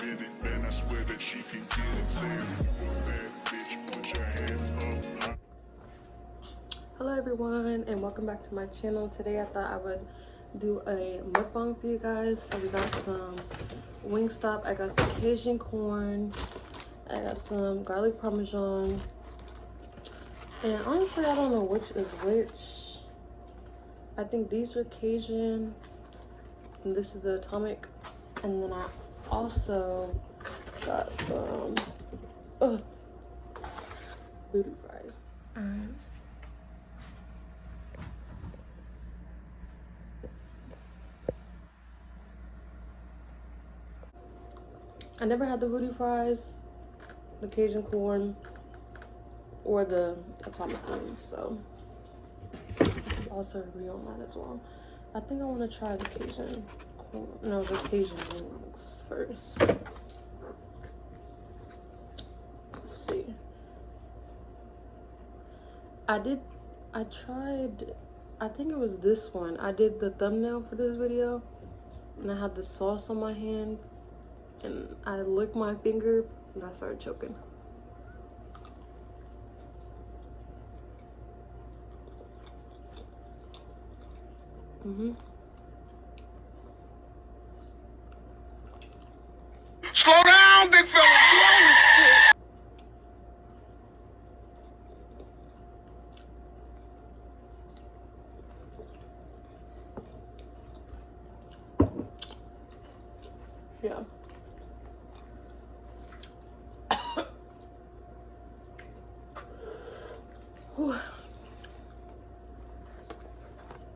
minute, man, I swear that she can get it. Say if you a bad bitch, put your hands up. Hello everyone, and welcome back to my channel. Today I thought I would do a mukbang for you guys. So we got some WINGSTOP, I got some Cajun corn, I got some garlic parmesan, and honestly I don't know which is which. I think these are Cajun and this is the atomic, and then I also got some booty fries. I never had the booty fries, the Cajun corn, or the atomic ones, so also agree on that as well. I think I want to try the Cajun corn, no, the Cajun wings first. Let's see. I tried, I think it was this one. I did the thumbnail for this video, and I had the sauce on my hand, and I licked my finger and I started choking. Slow down, big fella. Yeah. Whew.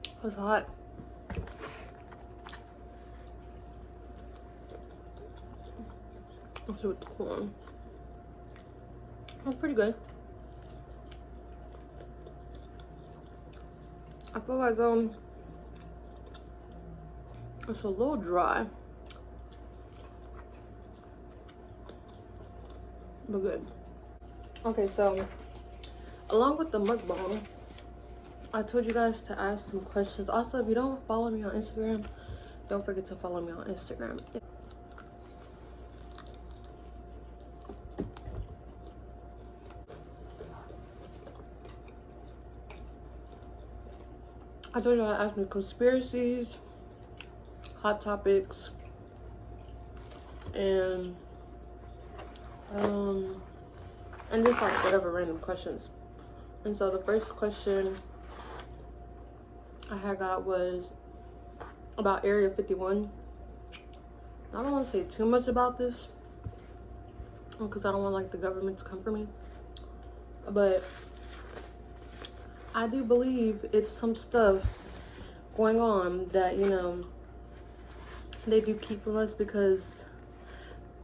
It was hot. Let's see with the corn. That's pretty good. I feel like it's a little dry, but good. Okay, so along with the mukbang, I told you guys to ask some questions. Also, if you don't follow me on Instagram, don't forget to follow me on Instagram. I told you to ask me conspiracies, hot topics, and just like whatever random questions. And so the first question I had got was about Area 51. I don't want to say too much about this because I don't want like the government to come for me, but I do believe it's some stuff going on that, you know, they do keep from us, because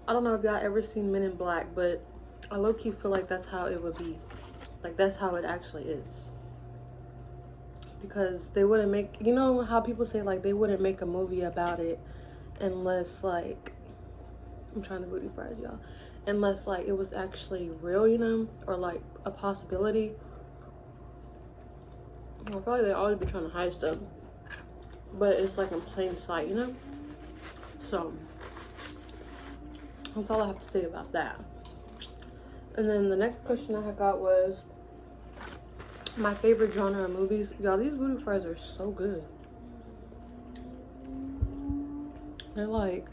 I don't know if y'all ever seen Men in Black, but I low-key feel like that's how it would be. Like, that's how it actually is. Because they wouldn't make, you know how people say like they wouldn't make a movie about it unless like, I'm trying to booty fries y'all, unless like it was actually real, you know, or like a possibility. I feel like they always be trying to hide stuff, but it's like in plain sight, you know. So that's all I have to say about that. And then the next question I got was my favorite genre of movies. Y'all, these booty fries are so good. They're like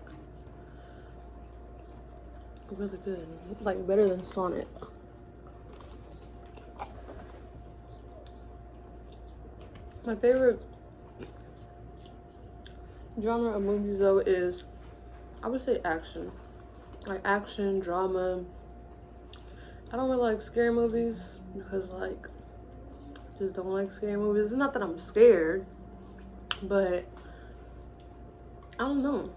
really good, like better than Sonic. My favorite genre of movies though is, I would say action. Like action, drama. I don't really like scary movies because like, just don't like scary movies. It's not that I'm scared, but I don't know.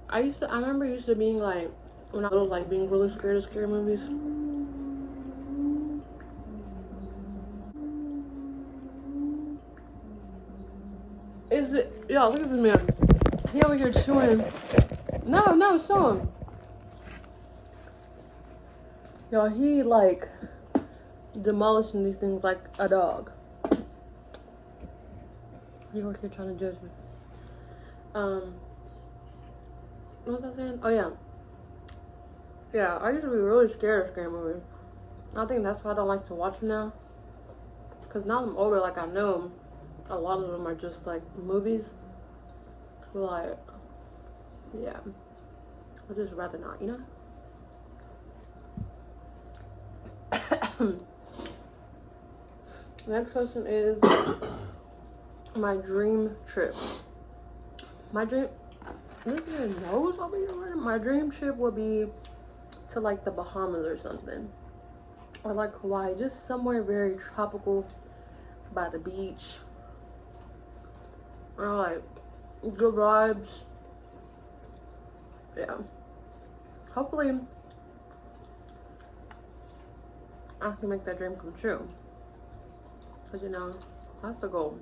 I remember used to being like, when I was like being really scared of scary movies. Is it, y'all, look at this man. He over here chewing. No, show him. Y'all, he like demolishing these things like a dog. You over here trying to judge me. What was I saying? Oh yeah. Yeah, I used to be really scared of scary movies. I think that's why I don't like to watch them now. Because now I'm older, like I know a lot of them are just like movies. But like, yeah. I'd just rather not, you know? Next question is my dream trip. My dream, nobody knows what we are. My dream trip would be to like the Bahamas or something. Or like Hawaii, just somewhere very tropical by the beach. Or like good vibes. Yeah. Hopefully I can make that dream come true. Cause you know, that's the goal.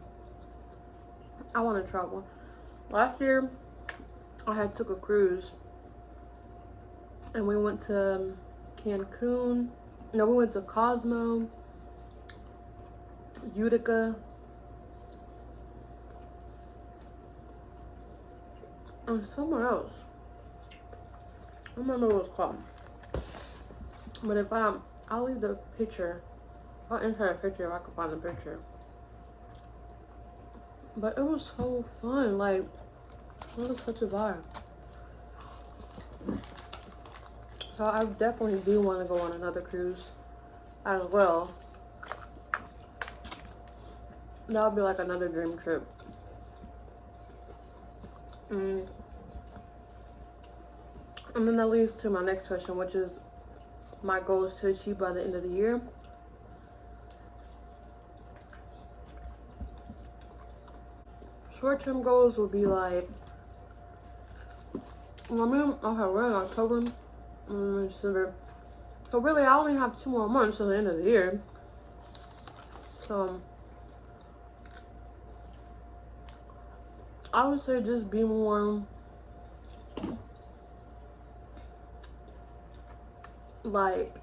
I want to travel. Last year I had took a cruise and we went to Cancun. No, we went to Cosmo, Utica, and somewhere else. I don't remember what it was called. But if I'll leave the picture. I'll insert a picture if I can find the picture. But it was so fun. Like, it was such a vibe. So I definitely do want to go on another cruise as well. That would be like another dream trip. And then that leads to my next question, which is my goals to achieve by the end of the year. Short-term goals would be like, we're in October, December. So really, I only have 2 more months till the end of the year. So I would say just be more like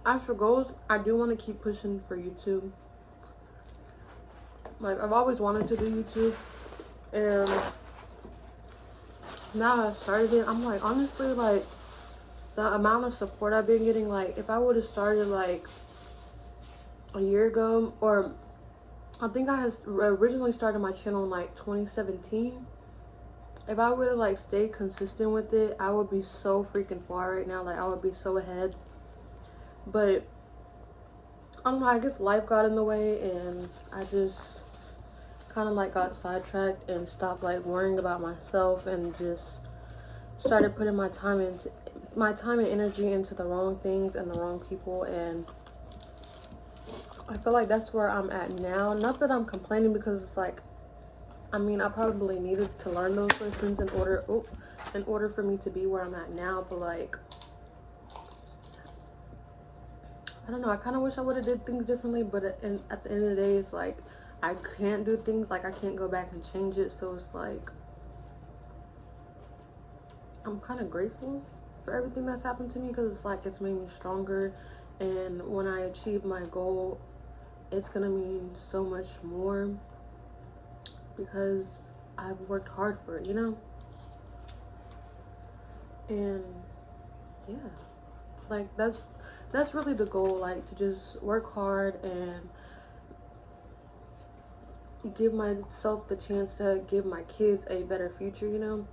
as for goals, I do want to keep pushing for YouTube. Like, I've always wanted to do YouTube, and now I started it. I'm like, honestly, like, the amount of support I've been getting, like, if I would have started like a year ago, or I think I had originally started my channel in like 2017. If I would have like stayed consistent with it, I would be so freaking far right now. Like, I would be so ahead. But I don't know, I guess life got in the way, and I just kind of like got sidetracked and stopped like worrying about myself, and just started putting my time and energy into the wrong things and the wrong people. And I feel like that's where I'm at now. Not that I'm complaining, because it's like, I mean, I probably needed to learn those lessons in order for me to be where I'm at now. But like, I don't know, I kind of wish I would have did things differently, but at the end of the day, it's like, I can't do things, like, I can't go back and change it. So it's like, I'm kind of grateful for everything that's happened to me, because it's like, it's made me stronger. And when I achieve my goal, it's gonna mean so much more, because I've worked hard for it, you know? And yeah, like, that's really the goal, like, to just work hard and give myself the chance to give my kids a better future, you know?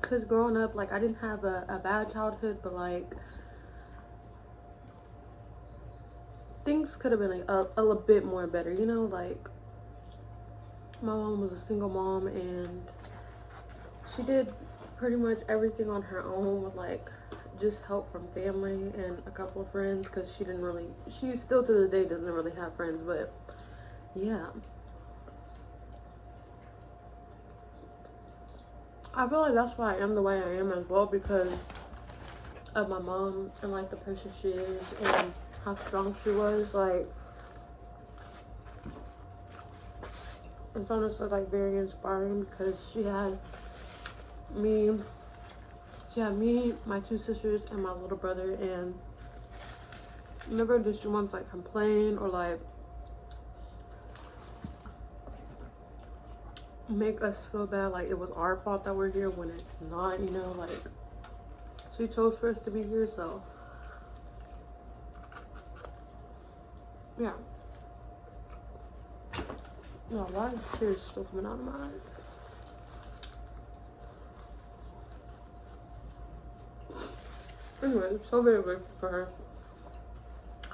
Because growing up, like, I didn't have a bad childhood, but like, things could have been like a little bit more better, you know? Like, my mom was a single mom, and she did pretty much everything on her own with like just help from family and a couple of friends, because she still to this day doesn't really have friends. But yeah, I feel like that's why I am the way I am as well, because of my mom and like the person she is and how strong she was. Like, it's honestly like very inspiring, because she had me, my 2 sisters, and my little brother, and Never did she once like complain or like make us feel bad like it was our fault that we're here when it's not, you know, like she chose for us to be here, so yeah. No, a lot of tears still coming out of my eyes. Anyway, so very grateful for her.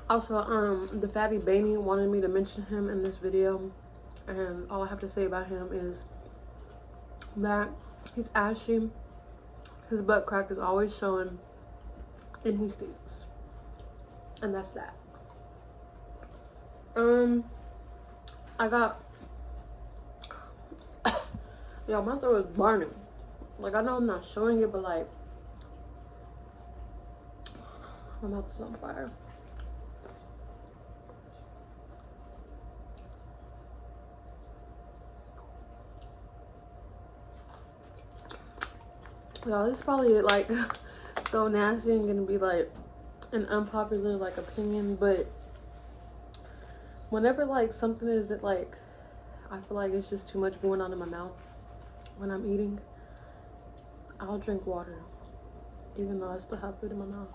Also, the fatty Bainey wanted me to mention him in this video, and all I have to say about him is that he's ashy, his butt crack is always showing, and he stinks, and that's that. I got y'all, my throat is burning. Like, I know I'm not showing it, but like my mouth is on fire. Y'all, this is probably like so nasty and gonna be like an unpopular like opinion, but whenever like something is that like I feel like it's just too much going on in my mouth when I'm eating, I'll drink water even though I still have food in my mouth.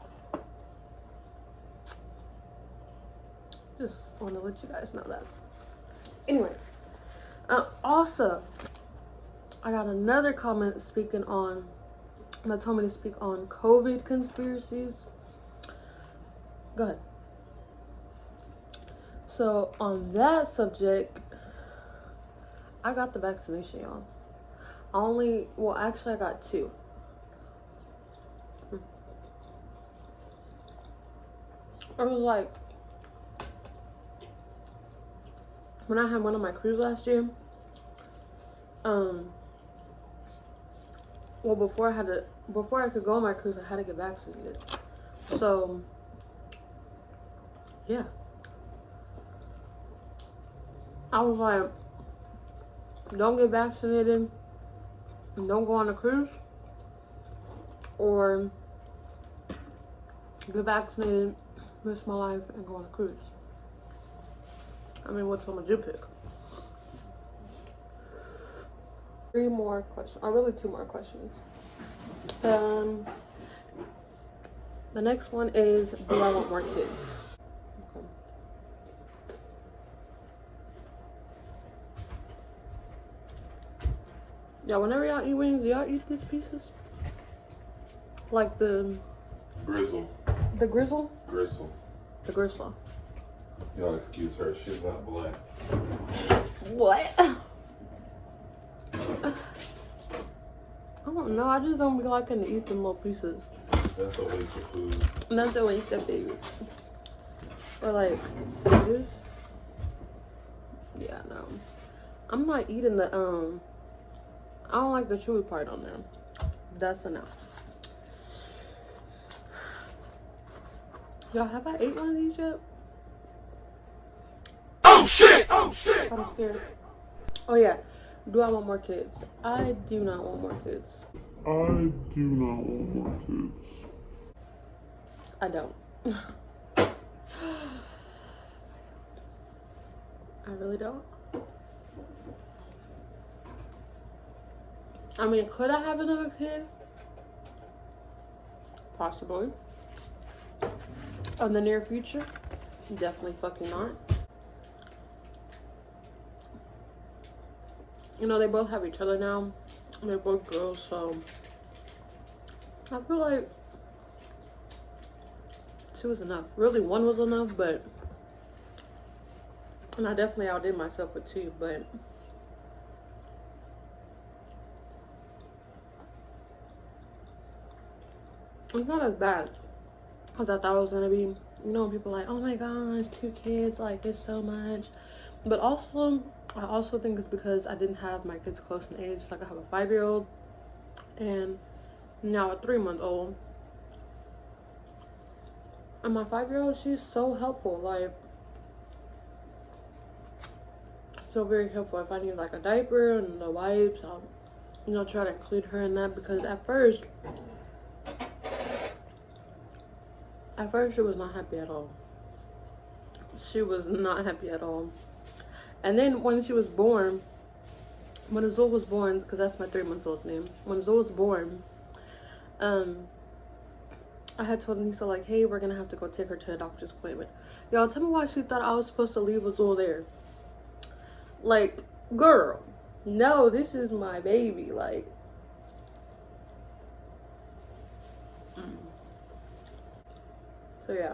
Just want to let you guys know that. Anyways, also I got another comment speaking on that told me to speak on COVID conspiracies. Go ahead. So on that subject, I got the vaccination, y'all. Well, actually I got 2. I was like, when I had one on my cruise last year, well, before I could go on my cruise, I had to get vaccinated. So yeah, I was like, don't get vaccinated and don't go on a cruise, or get vaccinated, risk my life, and go on a cruise. I mean, which one would you pick? 3 more questions, or really 2 more questions. The next one is, do I want more kids? Okay. Yeah, whenever y'all eat wings, y'all eat these pieces? Like the grizzle. The grizzle? Gristle. The gristle. You don't excuse her, she's not black. What? I don't know, I just don't be liking to eat them little pieces. That's a waste of food. Not a waste of food. Or like this. Yeah, no. I'm not eating the I don't like the chewy part on there. That's enough. Y'all, have I ate one of these yet? Oh shit! Oh shit! I'm scared. Oh yeah. Do I want more kids? I do not want more kids. I do not want more kids. I don't. I really don't. I mean, could I have another kid? Possibly. In the near future? Definitely fucking not. You know, they both have each other now. And they're both girls, so I feel like 2 is enough. Really, 1 was enough, but and I definitely outdid myself with 2, but it's not as bad as I thought it was gonna be. You know, people are like, oh my gosh, 2 kids, like it's so much. But also, I also think it's because I didn't have my kids close in age. Like I have a 5-year-old and now a 3-month-old. And my 5-year-old, she's so helpful. Like, so very helpful. If I need like a diaper and the wipes, I'll, you know, try to include her in that, because at first she was not happy at all. she was not happy at all. And then when she was born, when Azul was born, because that's my 3-month-old's name. When Azul was born, I had told Nisa, like, hey, we're gonna have to go take her to a doctor's appointment. Y'all, tell me why she thought I was supposed to leave Azul there. Like, girl, no, this is my baby. Like, so yeah.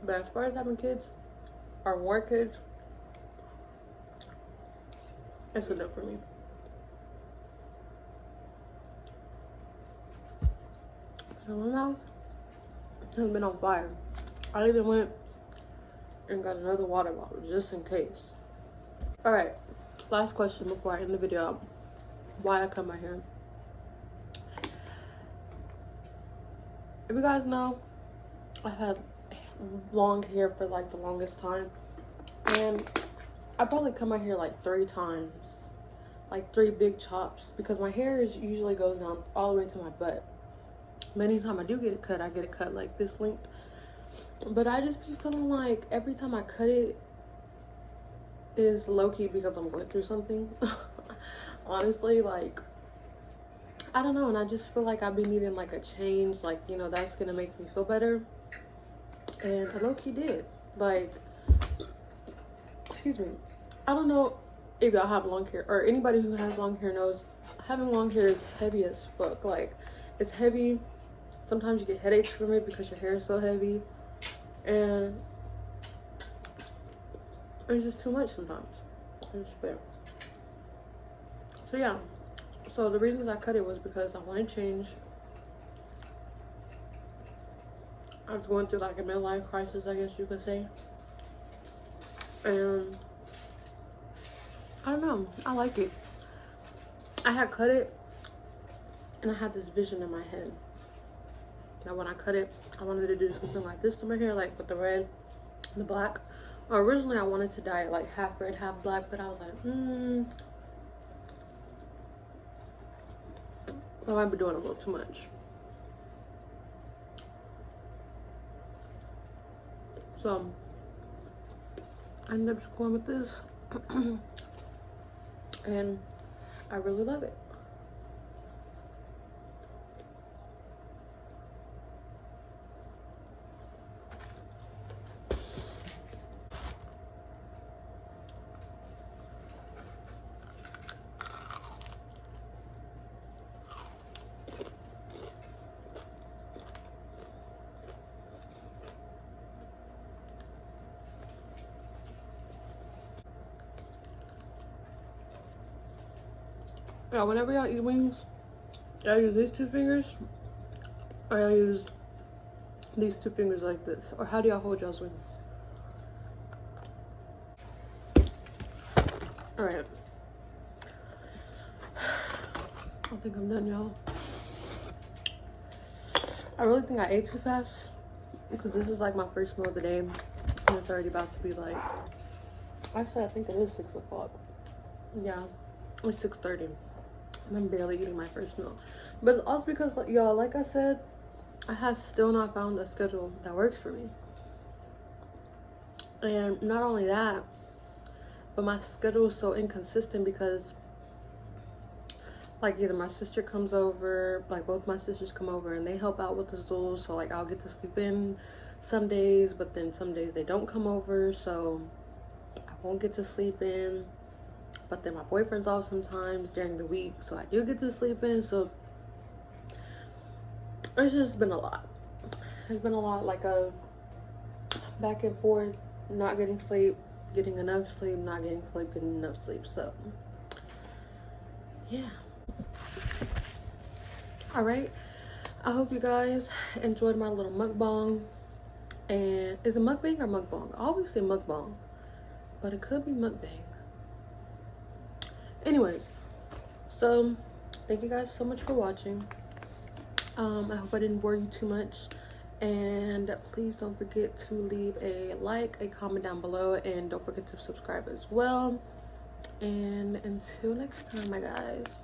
But as far as having kids or more kids, it's a no for me. So my mouth has been on fire. I even went and got another water bottle just in case. All right, last question before I end the video. Why I cut my hair? If you guys know, I had long hair for like the longest time, and I probably cut my hair like 3 times, like 3 big chops, because my hair usually goes down all the way to my butt. But anytime I do get it cut, I get it cut like this length. But I just be feeling like every time I cut it is low-key because I'm going through something. Honestly, like, I don't know, and I just feel like I've been needing like a change, like, you know, that's gonna make me feel better. And I low-key did. Like, excuse me, I don't know if y'all have long hair, or anybody who has long hair knows having long hair is heavy as fuck. Like, it's heavy. Sometimes you get headaches from it because your hair is so heavy, and it's just too much sometimes. It's just bad. So yeah, so the reasons I cut it was because I wanted to change. I was going through like a midlife crisis, I guess you could say. And I don't know, I like it. I had cut it and I had this vision in my head that when I cut it, I wanted to do something like this to my hair, like with the red and the black. Or originally I wanted to dye it like half red, half black, but I was like, I might be doing a little too much. So I ended up just going with this. And I really love it. Yeah, whenever y'all eat wings, y'all use these 2 fingers, or y'all use these 2 fingers like this, or how do y'all hold y'all's wings? All right, I think I'm done, y'all. I really think I ate too fast because this is like my first meal of the day, and it's already about to be like, actually I think it is 6 o'clock. Yeah, it's 6:30. And I'm barely eating my first meal. But it's also because, y'all, like I said, I have still not found a schedule that works for me. And not only that, but my schedule is so inconsistent because, like, either my sister comes over, like both my sisters come over and they help out with the Zul, so like I'll get to sleep in some days, but then some days they don't come over, so I won't get to sleep in. But then my boyfriend's off sometimes during the week, so I do get to sleep in. So it's just been a lot. It's been a lot, like a back and forth, not getting sleep, getting enough sleep, not getting sleep, getting enough sleep. So yeah. All right, I hope you guys enjoyed my little mukbang. And is it mukbang or mukbang? I always say mukbang, but it could be mukbang. Anyways, so thank you guys so much for watching. I hope I didn't bore you too much, and please don't forget to leave a like, a comment down below, and don't forget to subscribe as well. And until next time, my guys.